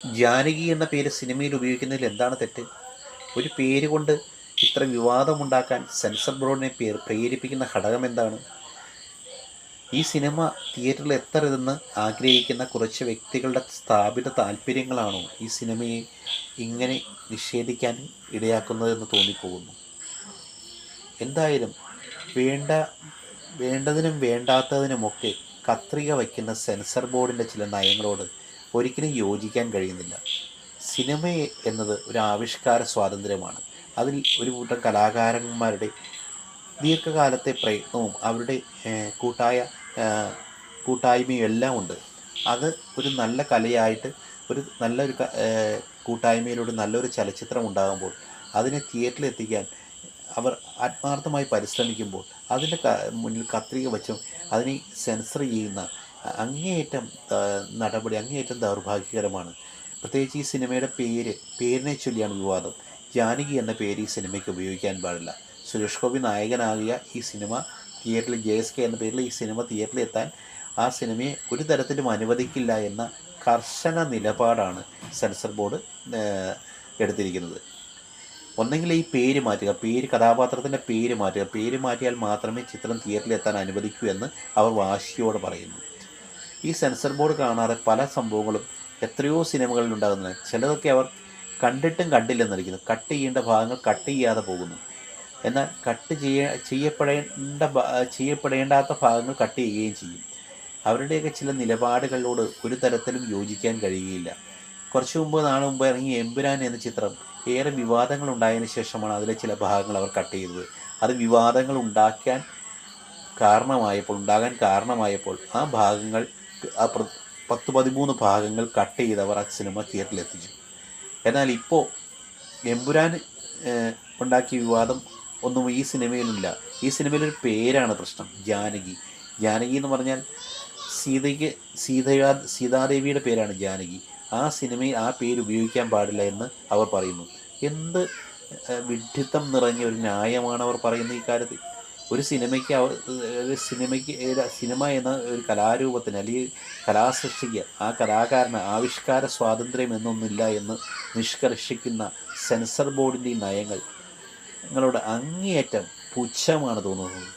ജാനകി എന്ന പേര് സിനിമയിൽ ഉപയോഗിക്കുന്നതിൽ എന്താണ് തെറ്റ്? ഒരു പേര് കൊണ്ട് ഇത്ര വിവാദമുണ്ടാക്കാൻ സെൻസർ ബോർഡിനെ പ്രേരിപ്പിക്കുന്ന ഘടകം എന്താണ്? ഈ സിനിമ തിയേറ്ററിൽ എത്തരുതെന്ന് ആഗ്രഹിക്കുന്ന കുറച്ച് വ്യക്തികളുടെ സ്ഥാപിത താല്പര്യങ്ങളാണോ ഈ സിനിമയെ ഇങ്ങനെ നിഷേധിക്കാൻ ഇടയാക്കുന്നതെന്ന് തോന്നിപ്പോകുന്നു. എന്തായാലും വേണ്ട വേണ്ടതിനും വേണ്ടാത്തതിനുമൊക്കെ കത്രിക വയ്ക്കുന്ന സെൻസർ ബോർഡിൻ്റെ ചില നയങ്ങളോട് ഒരിക്കലും യോജിക്കാൻ കഴിയുന്നില്ല. സിനിമ എന്നത് ഒരു ആവിഷ്കാര സ്വാതന്ത്ര്യമാണ്. അതിൽ ഒരു കൂട്ടം കലാകാരന്മാരുടെ ദീർഘകാലത്തെ പ്രയത്നവും അവരുടെ കൂട്ടായ കൂട്ടായ്മയും എല്ലാം ഉണ്ട്. അത് ഒരു നല്ല കലയായിട്ട് ഒരു നല്ലൊരു കൂട്ടായ്മയിലൂടെ നല്ലൊരു ചലച്ചിത്രം ഉണ്ടാകുമ്പോൾ അതിനെ തിയേറ്ററിൽ എത്തിക്കാൻ അവർ ആത്മാർത്ഥമായി പരിശ്രമിക്കുമ്പോൾ അതിൻ്റെ മുന്നിൽ കത്രിക വച്ചും അതിനെ സെൻസർ ചെയ്യുന്ന അങ്ങേയറ്റം നടപടി അങ്ങേയറ്റം ദൗർഭാഗ്യകരമാണ്. പ്രത്യേകിച്ച് ഈ സിനിമയുടെ പേരിനെ ചൊല്ലിയാണ് വിവാദം. ജാനകി എന്ന പേര് ഈ സിനിമയ്ക്ക് ഉപയോഗിക്കാൻ പാടില്ല. സുരേഷ് ഗോപി നായകനാകിയ ഈ സിനിമ തിയേറ്ററിൽ JSK എന്ന പേരിൽ ഈ സിനിമ തിയേറ്ററിൽ എത്താൻ ആ സിനിമയെ ഒരു തരത്തിലും അനുവദിക്കില്ല എന്ന കർശന നിലപാടാണ് സെൻസർ ബോർഡ് എടുത്തിരിക്കുന്നത്. ഒന്നെങ്കിൽ ഈ പേര് മാറ്റുക, കഥാപാത്രത്തിൻ്റെ പേര് മാറ്റുക, പേര് മാറ്റിയാൽ മാത്രമേ ചിത്രം തിയേറ്ററിൽ എത്താൻ അനുവദിക്കൂ എന്ന് അവർ വാശിയോടെ പറയുന്നു. ഈ സെൻസർ ബോർഡ് കാണാതെ പല സംഭവങ്ങളും എത്രയോ സിനിമകളിൽ ഉണ്ടാകുന്നത്. ചിലതൊക്കെ അവർ കണ്ടിട്ടും കണ്ടില്ലെന്നിരിക്കുന്നു. കട്ട് ചെയ്യേണ്ട ഭാഗങ്ങൾ കട്ട് ചെയ്യാതെ പോകുന്നു. എന്നാൽ ചെയ്യപ്പെടേണ്ടാത്ത ഭാഗങ്ങൾ കട്ട് ചെയ്യുകയും ചെയ്യും. അവരുടെയൊക്കെ ചില നിലപാടുകളോട് ഒരു തരത്തിലും യോജിക്കാൻ കഴിയുകയില്ല. കുറച്ച് നാൾ മുമ്പ് ഇറങ്ങിയ എമ്പുരാൻ എന്ന ചിത്രം ഏറെ വിവാദങ്ങൾ ഉണ്ടായതിനു ശേഷമാണ് അതിലെ ചില ഭാഗങ്ങൾ അവർ കട്ട് ചെയ്തത്. അത് വിവാദങ്ങൾ ഉണ്ടാകാൻ കാരണമായപ്പോൾ ആ ഭാഗങ്ങൾ 10-13 ഭാഗങ്ങൾ കട്ട് ചെയ്തവർ ആ സിനിമ തിയേറ്ററിൽ എത്തിച്ചു. എന്നാൽ ഇപ്പോൾ എമ്പുരാൻ ഉണ്ടാക്കിയ വിവാദം ഒന്നും ഈ സിനിമയിലില്ല. ഈ സിനിമയിലൊരു പേരാണ് പ്രശ്നം, ജാനകി. എന്ന് പറഞ്ഞാൽ സീതാദേവിയുടെ പേരാണ് ജാനകി. ആ സിനിമയിൽ ആ പേര് ഉപയോഗിക്കാൻ പാടില്ല എന്ന് അവർ പറയുന്നു. എന്ത് വിഡ്ഢിത്തം നിറഞ്ഞ ഒരു ന്യായമാണ് അവർ പറയുന്നത് ഈ കാര്യത്തിൽ. ഒരു സിനിമ എന്ന ഒരു കലാരൂപത്തിന് അല്ലെങ്കിൽ കലാസൃഷ്ടിക്ക് ആ കലാകാരന് ആവിഷ്കാര സ്വാതന്ത്ര്യം എന്നൊന്നില്ല എന്ന് നിഷ്കർഷിക്കുന്ന സെൻസർ ബോർഡിൻ്റെ ഈ നയങ്ങളോട് അങ്ങേയറ്റം പുച്ഛമാണ് തോന്നുന്നത്.